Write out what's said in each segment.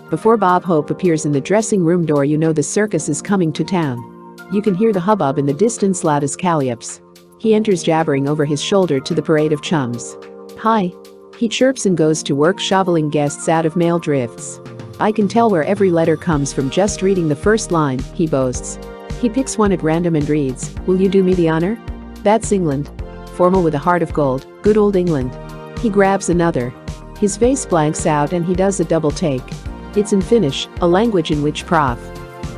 Before Bob Hope appears in the dressing room door, you know the circus is coming to town. You can hear the hubbub in the distance loud as Calliope's. He enters jabbering over his shoulder to the parade of chums. "Hi." He chirps and goes to work shoveling guests out of mail drifts. "I can tell where every letter comes from just reading the first line," he boasts. He picks one at random and reads, "Will you do me the honor?" "That's England." Formal with a heart of gold, good old England. He grabs another. His face blanks out and he does a double take. It's in Finnish, a language in which Prof.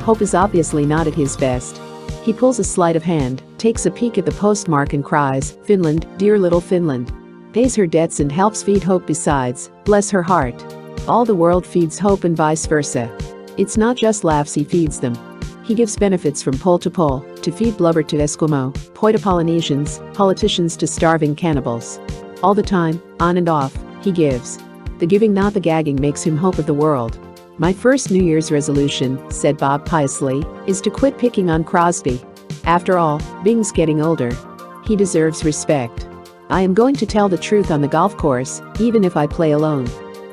Hope is obviously not at his best. He pulls a sleight of hand, takes a peek at the postmark and cries, "Finland, dear little Finland." Pays her debts and helps feed Hope besides, bless her heart. All the world feeds Hope and vice versa. It's not just laughs he feeds them. He gives benefits from pole to pole, to feed blubber to Eskimo, poi to Polynesians, politicians to starving cannibals. All the time, on and off, he gives. The giving not the gagging makes him hope of the world. "My first New Year's resolution," said Bob piously, "is to quit picking on Crosby. After all, Bing's getting older. He deserves respect. I am going to tell the truth on the golf course, even if I play alone.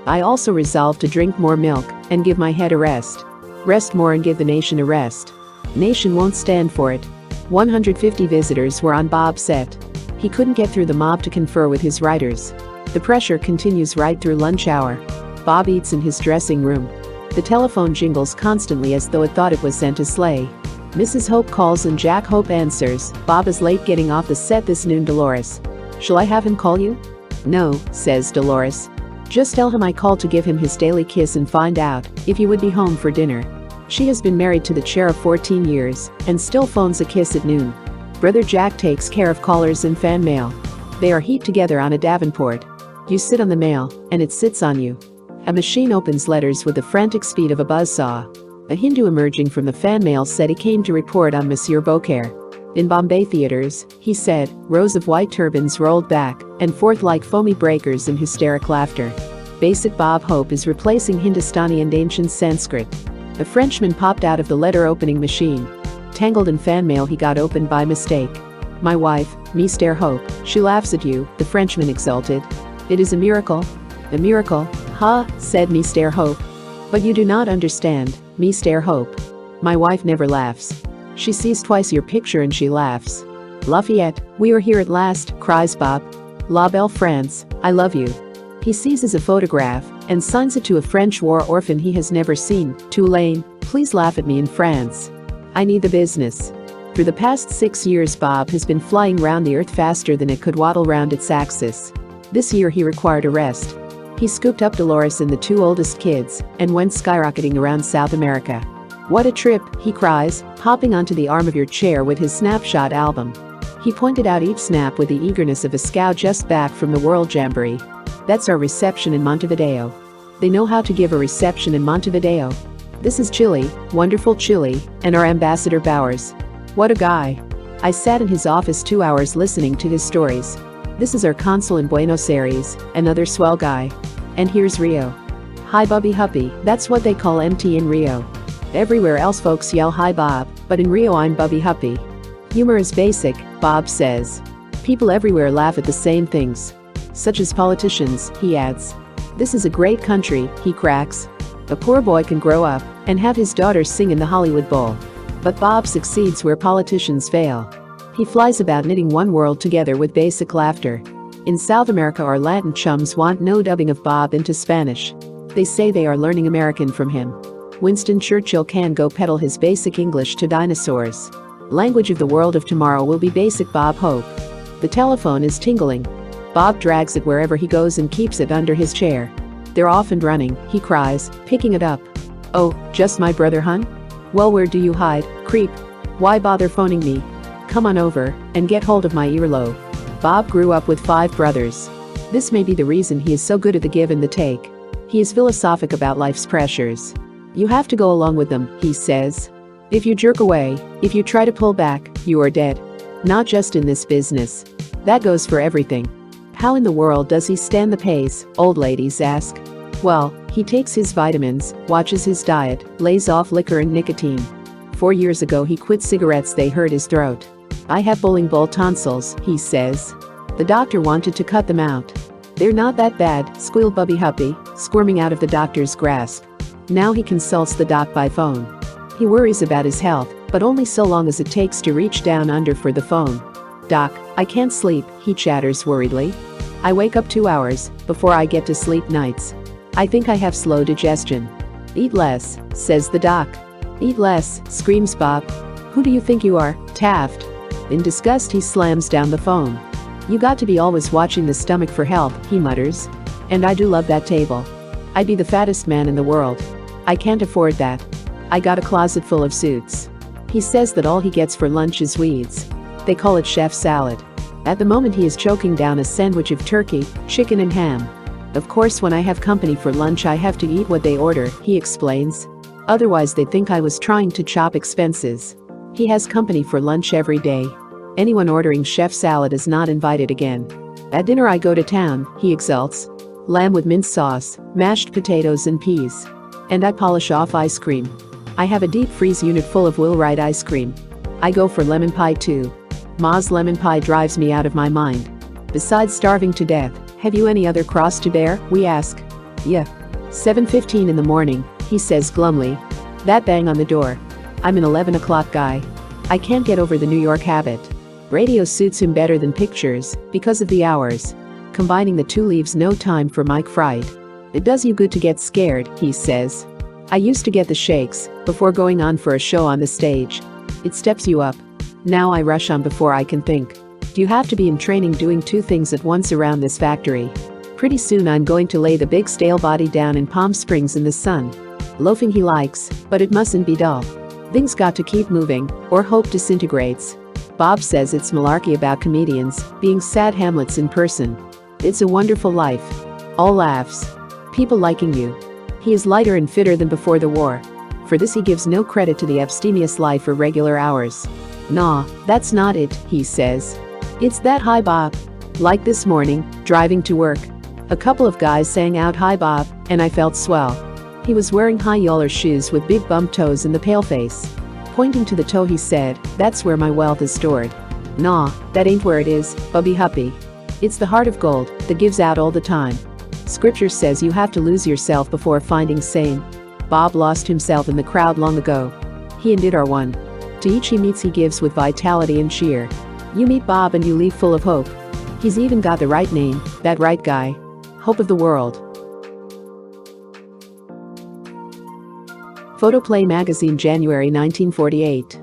I also resolve to drink more milk and give my head a rest. Rest more and give the nation a rest. Nation won't stand for it." 150 visitors were on Bob's set. He couldn't get through the mob to confer with his writers. The pressure continues right through lunch hour. Bob eats in his dressing room. The telephone jingles constantly as though it thought it was sent to slay. Mrs. Hope calls and Jack Hope answers. "Bob is late getting off the set this noon, Dolores. Shall I have him call you?" "No," says Dolores. "Just tell him I called to give him his daily kiss and find out if he would be home for dinner." She has been married to the chair of 14 years and still phones a kiss at noon. Brother Jack takes care of callers and fan mail. They are heaped together on a davenport. You sit on the mail, and it sits on you. A machine opens letters with the frantic speed of a buzzsaw. A Hindu emerging from the fan mail said he came to report on Monsieur Beaucaire. In Bombay theaters, he said, rows of white turbans rolled back and forth like foamy breakers in hysteric laughter. Basic Bob Hope is replacing Hindustani and ancient Sanskrit. A Frenchman popped out of the letter-opening machine. Tangled in fan mail he got opened by mistake. "My wife, Mr. Hope, she laughs at you," the Frenchman exulted. "It is a miracle." "A miracle? Ha," said Mr. Hope. "But you do not understand, Mr. Hope. My wife never laughs. She sees twice your picture and she laughs." "Lafayette, we are here at last," cries Bob. "La Belle France, I love you." He seizes a photograph and signs it to a French war orphan he has never seen. "Tulane, please laugh at me in France. I need the business." For the past 6 years Bob has been flying round the earth faster than it could waddle round its axis. This year he required a rest. He scooped up Dolores and the 2 oldest kids and went skyrocketing around South America. "What a trip," he cries, hopping onto the arm of your chair with his snapshot album. He pointed out each snap with the eagerness of a scout just back from the World Jamboree. "That's our reception in Montevideo. They know how to give a reception in Montevideo. This is Chile, wonderful Chile, and our ambassador Bowers. What a guy. I sat in his office 2 hours listening to his stories. This is our consul in Buenos Aires, another swell guy. And here's Rio. Hi Bubby Huppy, that's what they call MT in Rio. Everywhere else folks yell hi Bob, but in Rio I'm Bubby Huppy. Humor is basic," Bob says. "People everywhere laugh at the same things. Such as politicians," he adds. "This is a great country," he cracks. "A poor boy can grow up and have his daughter sing in the Hollywood Bowl." But Bob succeeds where politicians fail. He flies about knitting one world together with basic laughter. In South America our Latin chums want no dubbing of Bob into Spanish. They say they are learning American from him. Winston Churchill can go peddle his basic English to dinosaurs. Language of the world of tomorrow will be basic Bob Hope. The telephone is tingling. Bob drags it wherever he goes and keeps it under his chair. "They're off and running," he cries, picking it up. "Oh, just my brother hun? Well, where do you hide, creep? Why bother phoning me? Come on over and get hold of my earlobe." Bob grew up with 5 brothers. This may be the reason he is so good at the give and the take. He is philosophic about life's pressures. "You have to go along with them," he says. "If you jerk away, if you try to pull back, you are dead. Not just in this business. That goes for everything." How in the world does he stand the pace, old ladies ask. Well, he takes his vitamins, watches his diet, lays off liquor and nicotine. 4 years ago he quit cigarettes, they hurt his throat. "I have bowling ball tonsils," he says. The doctor wanted to cut them out. "They're not that bad," squealed Bubby Huppy, squirming out of the doctor's grasp. Now he consults the doc by phone. He worries about his health, but only so long as it takes to reach down under for the phone. "Doc, I can't sleep," he chatters worriedly. "I wake up 2 hours before I get to sleep nights. I think I have slow digestion." "Eat less," says the doc. "Eat less," screams Bob. "Who do you think you are, Taft?" In disgust, he slams down the phone. "You got to be always watching the stomach for help," he mutters. "And I do love that table. I'd be the fattest man in the world. I can't afford that. I got a closet full of suits." He says that all he gets for lunch is weeds. They call it chef salad. At the moment he is choking down a sandwich of turkey, chicken and ham. "Of course when I have company for lunch I have to eat what they order," he explains. "Otherwise they think I was trying to chop expenses." He has company for lunch every day. Anyone ordering chef salad is not invited again. "At dinner I go to town," he exults. "Lamb with mint sauce, mashed potatoes and peas. And I polish off ice cream. I have a deep freeze unit full of Will-Wright ice cream. I go for lemon pie too. Ma's lemon pie drives me out of my mind." Besides starving to death, have you any other cross to bear, we ask. "Yeah. 7:15 in the morning," he says glumly. That bang on the door. "I'm an 11 o'clock guy. I can't get over the New York habit." Radio suits him better than pictures because of the hours. Combining the two leaves no time for mic fright. "It does you good to get scared," he says. "I used to get the shakes before going on for a show on the stage. It steps you up. Now I rush on before I can think. Do you have to be in training doing two things at once around this factory? Pretty soon I'm going to lay the big stale body down in Palm Springs in the sun." Loafing he likes, but it mustn't be dull. Things got to keep moving, or hope disintegrates. Bob says it's malarkey about comedians being sad Hamlets in person. It's a wonderful life. All laughs. People liking you. He is lighter and fitter than before the war. For this he gives no credit to the abstemious life or regular hours. "Nah, that's not it," he says. "It's that hi Bob. Like this morning, driving to work. A couple of guys sang out hi Bob, and I felt swell." He was wearing high yaller shoes with big bump toes in the paleface. Pointing to the toe he said, "That's where my wealth is stored." "Nah, that ain't where it is, Bubby Huppy. It's the heart of gold that gives out all the time. Scripture says you have to lose yourself before finding same." Bob lost himself in the crowd long ago. He and it are one. To each he meets he gives with vitality and cheer. You meet Bob and you leave full of hope. He's even got the right name, that right guy. Hope of the world. Photoplay magazine, January 1948.